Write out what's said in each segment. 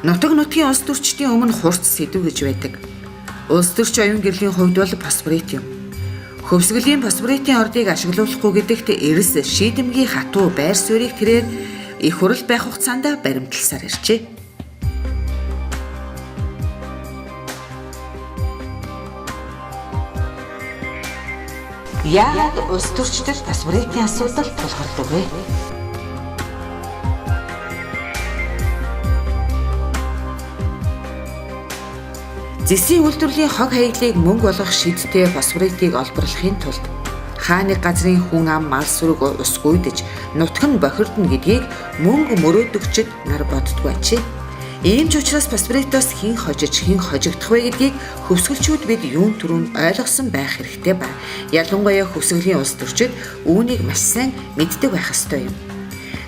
Нутаг нутгийн улс төрчдийн өмнө хурц сэдв гэж байдаг. Улс төрч оюун гэрлийн хувьд бол фосфорит юм. Хөвсгөлийн фосфоритын ордыг ашиглуулахгүй гэдэгт эрс шийдэмгийн хатуу байр суурийг тэрээр их хурал байх хугацаанд баримтлсаар иржээ. Яагаад улс төрчдөд фосфоритын асуудал тулгардаг вэ? Зэсийн үйлдвэрлэлийн хог хаягдлыг мөнгө болгох шийдтэй фосфоритыг олборлохын тулд хааны газрын хүн ам мал сүрэг ус гүйдэж нутаг нь бохирдно гэдгийг мөнгө мөрөөдөгчд нар боддгоо чи. Ийм ч учраас фосфоритоос хэн хожиж хэн хожигдох вэ гэдгийг хөвсгөлчүүд бид юун түрүүнд ойлгосон байх хэрэгтэй ба ялангуяа хөвсгөлийн улс төрчид үүнийг маш сайн мэддэг байх ёстой юм.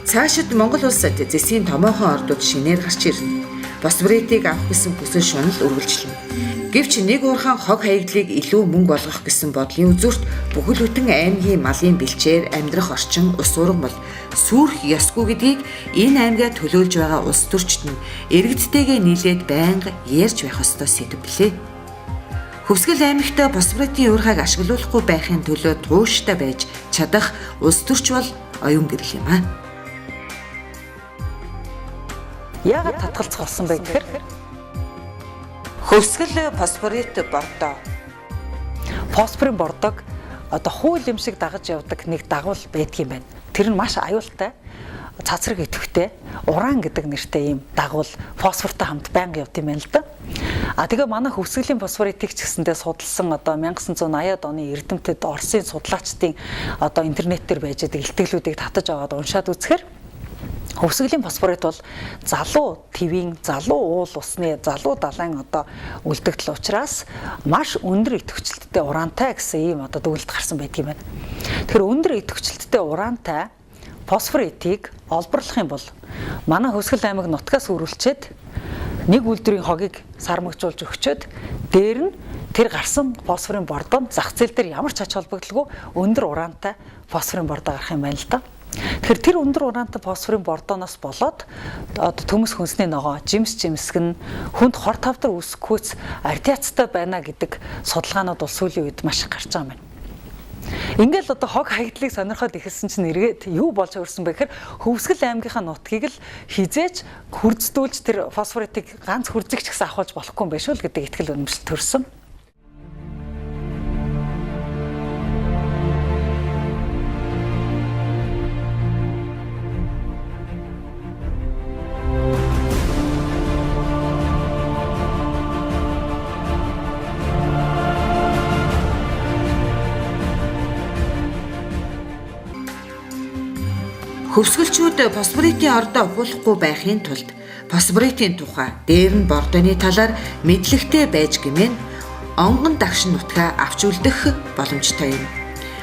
Цаашид Монгол улсад зэсийн томоохон ордууд шинээр гарч ирнэ. Фосфоритыг авах гэсэн хүсэл шунал үргэлжлэнэ. Гэвч нэг уурхайн хог хаягдлыг илүү мөнгө болгох гэсэн бодлын үзүүрт бүхэл бүтэн аймгийн малын бэлчээр амьдрах орчин ус ургамал сүрх ёсгүй гэдгийг энэ аймгаа төлөөлж байгаа улс төрчид нь иргэдтэйгээ нийлээд байнга ярьж байх ёстой сэдв билээ. Хөвсгөл аймагт фосфоритын уурхайг ашиглуулахгүй байхын төлөө тууштай байж чадах улс төрч бол оюун гэрэл юм аа. Яагаад татгалзах болсон бэ гэхээр хөвсгөл фосфорит бордоо. Фосфорын бордог одоо хууль юм шиг дагаж явдаг нэг дагвал байдаг юм байна. Тэр нь маш аюултай, цацраг идэвхтэй, уран гэдэг нэртэй ийм дагвал фосфортой хамт байнга явд юм байна л да. Тэгээ манай хөвсгөлийн фосфоритыг ч гэсэндээ судалсан одоо 1980-ад оны эрдэмтэд Оросын судлаачдын одоо интернетээр байж байгаа илтгэлүүдийг татаж аваад уншаад үзэхээр хөвсгөлийн фосфорит бол залуу твийн, залуу уул усны, залуу далайн одоо үлдэгдэл учраас маш өндөр идэвхжлэлттэй ураантай гэсэн ийм одоо дүгнэлт гарсан байдаг юм байна. Тэгэхээр өндөр идэвхжлэлттэй ураантай фосфоритыг олборлох юм бол манай хөвсгөл аймаг нутгаас үргэлжлээд нэг үйлдвэрийн хогийг сармагжуулж өгчөөд дээр нь тэр гарсан фосфорын бордоо зах зээл дээр ямар ч ач холбогдолгүй өндөр ураантай фосфорын бордоо гарах юм байна л да. Тэгэхээр тэр өндөр ураантай фосфорын бордооноос болоод төмөс хүнсний ногоо, жимс жимсгэн, хүнд хор тавдар үсэхгүйц радиацтай байна гэдэг судалгаанууд бол сүүлийн үед маш их гарч байгаа юм байна. Ингээл одоо хог хаягдлыг сонирхоод эхэлсэн чинь эргээд юу болж өрсөн бэ гэхээр Хөвсгөл аймгийнхаа нутгийг л хизээж хурцдүүлж тэр фосфоритыг ганц хурцэгч гэсэн ахуулж болохгүй юм байна шүү л гэдэг итгэл үнэмшил төрсөн. Хөвсгөлчүүд фосфоритын ордоо ухуулахгүй байхын тулд фосфоритын тухай дээр нь бордооны талаар мэдлэгтэй байж гэмээн онгон дагш нутгаа авч үлдэх боломжтой юм.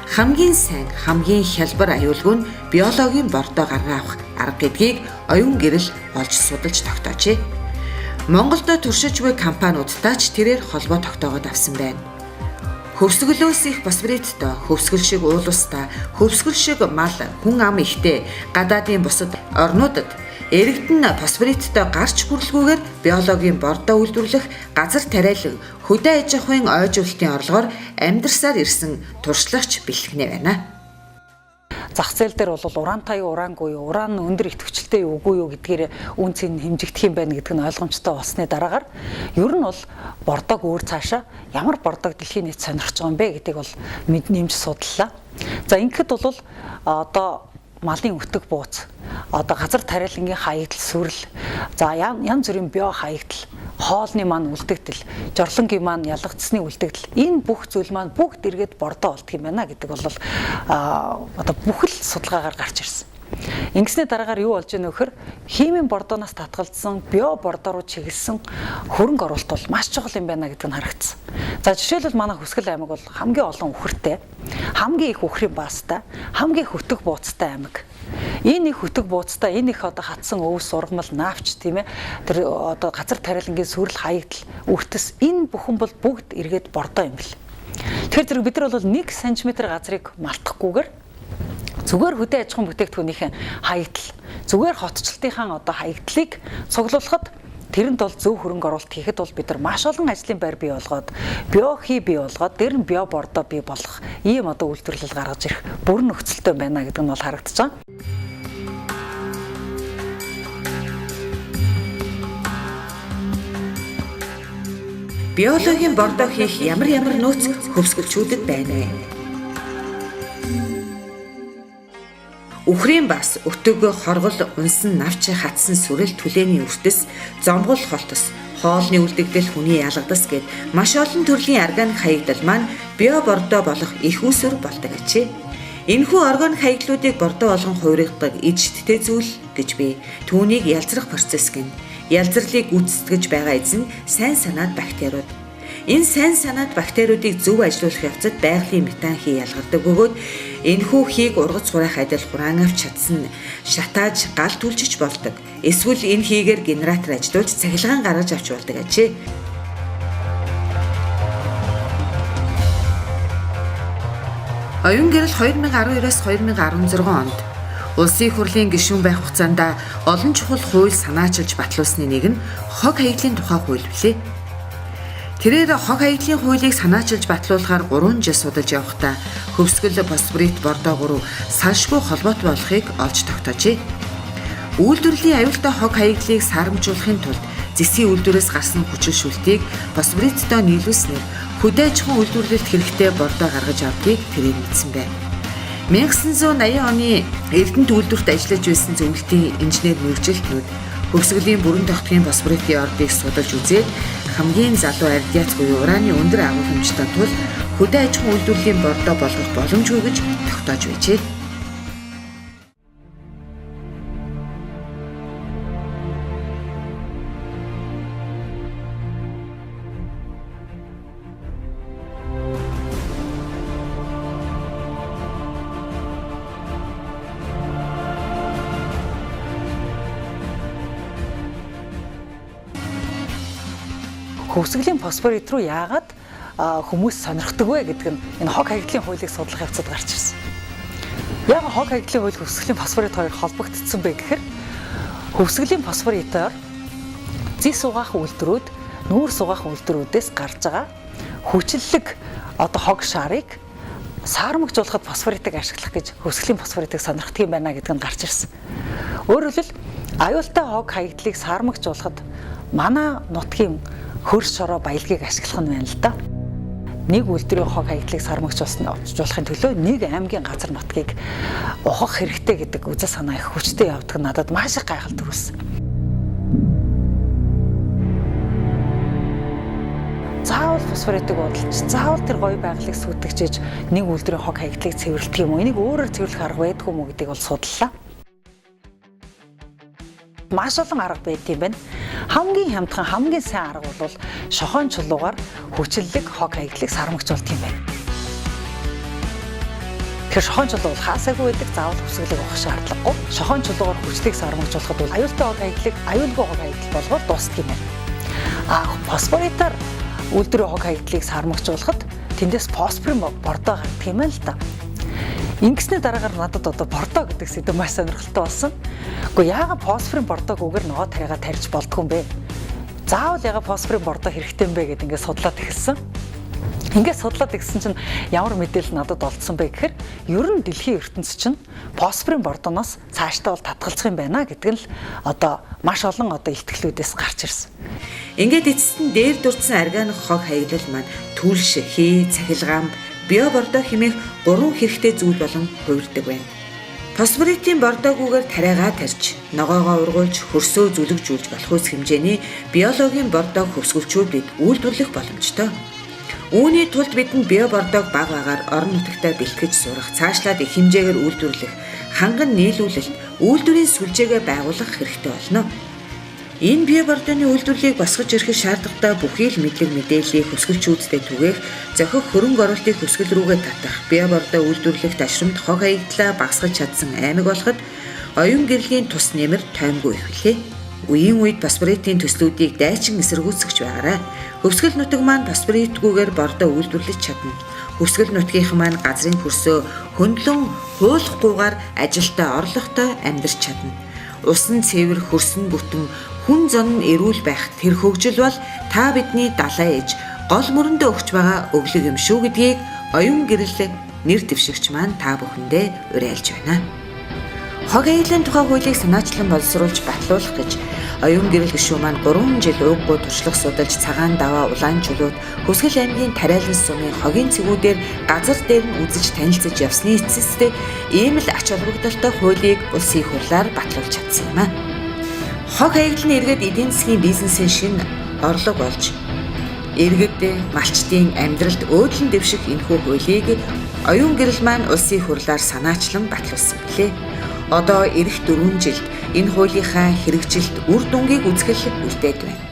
Хамгийн сайн, хамгийн хялбар аюулгүй нь биологийн бордоо гаргаа авах арга гэдгийг оюун гэрэл олж судалж тогтоожээ. Монголд туршиж буй компаниудтай ч тэрээр холбоо тогтоогод авсан байна. Хөвсгөлөөс их фосфориттой, хөвсгөл шиг уулустай, хөвсгөл шиг мал, хүн ам ихтэй гадаадын бусад орнуудад эрэгдэн фосфориттой гарч хүрлгүүгээр биологийн бордоо үйлдвэрлэх газар тариалан хөдөө аж ахуйн ойжуулалтын орлогоор амьдарсаар ирсэн туршлагач бэлтгэнэ байна. Зах зээл дээр бол ураантай юу, ураангүй юу, уран өндөр идэвхжлэлтэй юу, үгүй юу гэдгээр үн цэн хэмжигдэх юм байна гэдэг нь ойлгомжтой болсны дараагаар ер нь бол бордог өөр цаашаа ямар бордог дэлхийн нийт сонирхож байгаа юм бэ гэдгийг бол нэмж судлаа. За ингэхэд бол одоо малын өтөг бууц, одоо газар тариалангийн хаягдал сүрэл, за янз бүрийн био хаягдал, хоолны маань үлдэгдэл, жорлонгийн маань ялгагдсны үлдэгдэл, энэ бүх зүйл маань бүгд эргээд бордоо болдго юм байна гэдэг бол одоо бүхэл судалгаагаар гарч ирсэн. Ингэсний дараагаар юу болж ийнө вөхөр химийн бордооноос татгалзсан био бордоо руу чиглэсэн хөрөнгө оруулалт бол маш чухал юм байна гэдэг нь харагдсан. За жишээлбэл манай Хөвсгөл аймаг бол хамгийн олон үхэртэй, хамгийн их үхрийн баастай, хамгийн их хөтөг бууцтай аймаг. Энэ их хөтөг бууцтай, энэ их одоо хатсан өвс ургамал наавч тийм ээ. Тэр одоо газар тариалангийн сүрэл хаягдал, үртэс энэ бүхэн бол бүгд эргээд бордоо юм бэл. Тэгэхээр бид нар бол 1 см газрыг малтахгүйгээр зүгээр хөдөө аж ахуйн бүтээгдэхүүнийхэн хаягдал, зүгээр хотчлтынхаа одоо хаягдлыг цуглуулахад Тэрэнд бол зөв хөрөнгө оруулалт хийхэд бол бид нар маш олон ажлын байр бий болгоод, биохи бий болгоод, дээр нь био бордоо бий болгох ийм одоо үйлдвэрлэл гаргаж ирэх бүрэн нөхцөлтэй байна гэдэг нь бол харагдаж байгаа. Биологийн бордоо хийх ямар нөөц хөвсгөлчүүдэд байна вэ? Үхрийн бас өтөг хоргол унсан навч хатсан сүрэл түлээний өртөс зомгол холтос хоолны үлдэгдэл хүний ялгадас гэд маш олон төрлийн органик хаягдал маань био бордоо болох их усүр болдог ачи. Энэхүү органик хаягдлуудыг бордоо болгон хувиргадаг эдшдтэй зүйл гэж би түүнийг ялзрах процесс гэнэ. Ялзрлыг гүйцэтгэж байгаа эзэн сайн санаад бактериуд. Энэ сайн санаад бактериудыг зөв ажилуулах явцад байгалийн метан хий ялгардаг бөгөөд энэхүү хийг ургац хураах адил хураан авч чадсан шатааж гал түлжиж болдог. Эсвэл энэ хийгээр генератор ажилуулж цахилгаан гаргаж авч болдог ачи. Оюун гэрэл 2012-оос 2016 онд Улсын хурлын гишүүн байх хугацаанд олон чухал хууль санаачилж батлуулсны нэг нь хог хаягдлын тухай хууль билээ. Тэрээр хог хаягдлын хуулийг санаачилж батлуулахаар 3 жил судалж явахдаа хөвсгөл фосфорит бордоогоор салшгүй холбоотой болохыг олж тогтоожээ. Үйлдвэрлэлийн аюултай хог хаягдлыг саарамжуулахын тулд зэсгийн үйлдвэрээс гарсан хүчил шүлтийг фосфориттой нийлүүлснээр хөдөө аж ахуйн үйлдвэрлэлд хэрэгтэй бордоо гаргаж авдгийг тэрээр мэдсэн байна. 1980 оны Эрдэнэт үйлдвэрт ажиллаж байсан зөвлөлтийн инженер мэргэжилтнүүд хөвсгөлийн бүрэн тогтохын фосфоритын ордыг судалж үзээд хамгийн залуу радиац буюу ураны өндөр агуулмжтай тул хөдөө аж ахуйн үйлдвэрлэлийн бордоо болгох боломжгүй гэж тогтоож байжээ. Хөвсгөлийн фосфорит руу яагаад хүмүүс сонирхдаг вэ гэдэг нь энэ хог хаягдлын хуулийг судлах явцад гарч ирсэн. Яг хог хаягдлын хууль хөвсгөлийн фосфорит хоёр холбогдсон бэ гэхээр хөвсгөлийн фосфоритоор зис угаах үйлдвэрүүд, нүүр сугаах үйлдвэрүүдээс гарч байгаа хүчлэлэг одоо хог шарыг саармагжуулахад фосфоритыг ашиглах гэж хөвсгөлийн фосфоритыг сонирхдаг юм байна гэдэг нь гарч ирсэн. Өөрөөр хэлбэл аюултай хог хаягдлыг саармагжуулахад манай нутгийн хөрс шороо баялагийг ашиглах нь байна л да. Нэг үйлдвэрийн хог хаягдлыг сармагжуулахын төлөө нэг аймгийн газар нутгийг ухах хэрэгтэй гэдэг үзэл санаа их хүчтэй явдаг надад маш их гайхал төрүүлсэн. Заавал фосфоритыг удалж, заавал тэр гоё байгалыг сүйтгэж нэг үйлдвэрийн хог хаягдлыг цэвэрлэх юм уу? Энийг өөрөөр цэвэрлэх арга байдгүй мүү гэдгийг бол судаллаа. Маш олон арга байд юм байна. Хамгийн хямдхан, хамгийн сайн арга бол шохойн чулуугаар хүчлэлэг хог хаягдлыг сармагжуулт юм байна. Тэгэхээр шохойн чулуу бол хаасаагүй байдаг, заавал хөвсгөлийг авах шаардлагагүй. Шохойн чулуугаар хүчлэлийг сармагжуулахад бол аюултай хог хаягдлыг аюулгүй хог хаягдал болгоод дуусдаг юм байна. Фосфоритаар үйлдвэрийн хог хаягдлыг сармагжуулахад тэндээс фосфорын бордоо гардаг юм байна л да. Ингэсний дараагаар надад одоо бордоо гэдэг сэдв маш сонирхолтой болсон. Гэхдээ яагаад фосфорын бордоогүйгээр ногоо тариагаа тарьж болдгоо юм бэ? Заавал яагаад фосфорын бордоо хэрэгтэй юм бэ гэдээ ингээд судлаад эхэлсэн. Ингээд судлаад ихсэн чинь ямар мэдээлэл надад олдсон бэ гэхээр ер нь дэлхийн ертөнцийн чинь фосфорын бордооноос цаашдаа бол татгалзах юм байна гэдэг нь л одоо маш олон одоо ихтгэлүүдээс гарч ирсэн. Ингээд эцэст нь дээр дурдсан органик хог хаягдал маань түлш, хий, цахилгаан, био бордоо хэмээх 3 хэрэгтэй зүйл болон хувирдаг байна. Фосфоритын бордоогүйгээр тариагаа тарьж, ногоогоо ургуулж, хөрсөө зүлэгжүүлж болох үс хэмжээний биологийн бордоог хөвсгөлчүүдэд үйлдвэрлэх боломжтой. Үүний тулд бидэнд био бордоог бага багаар орон нутагтаа бэлтгэж сурах, цаашлаад их хэмжээгээр үйлдвэрлэх, ханган нийлүүлэлт, үйлдвэрийн сүлжээгээ байгуулах хэрэгтэй болно. Энэ био бордооны үйлдвэрлэлийг босгож ирэх шаардлагатай бүхий л мэдлэг мэдээллийг хөсгөлчүүдэд түгээх, зохих хөрөнгө оруулалтыг хөсгөл рүүгээ татах, био бордоо үйлдвэрлэх ташрамт хог хаягдлаа багасгаж чадсан аймаг болоход оюун гэрлийн тус нэмэр тоймгүй их билээ. Үеийн үед фосфоритын төслүүдийг дайчин эсэргүүцэж байгаарай. Хөвсгөл нутаг маань фосфоритгүйгээр бордоо үйлдвэрлэж чадна. Хөвсгөл нутгийнхан маань газрын хөрсөө хөндлөн хуулахгүйгээр ажилтаа орлоготой амьдарч чадна. Усан цэвэр хөрсөн бүтэн Хүн зон нь эрүүл байх тэр хөгжил бол та бидний далай ээж гол мөрөндөө өгч байгаа өглөг юм шүү гэдгийг оюун гэрэл нэр дэвшигч маань та бүхэндээ уриалж байна. Хог аяглалын тухай хуулийг санаачлан боловсруулж батлуулах гэж оюун гэрэл гишүүн маань 3 жил ууггүй туршлага судалж цагаан даваа улаан чулууд Хүсгэл аймгийн Тариалан сумын хогийн цэгүүдээр газар дээр нь үзэж танилцж явсны эцэстээ ийм л ач холбогдолтой хуулийг улсын хурлаар батлуулж чадсан юм а. Хог аяглалын иргэд эдийн засгийн бизнесийн шинэ орлого болж иргэд малчдын амьдралд өөдлөн дэвших энэхүү хуулийг оюун гэрэл маань улсын хурлаар санаачлан батлуулсан билээ. Одоо ирэх 4 жилд энэ хуулийнхаа хэрэгжилт үр дүнгийг үзэхэл үлдээд байна.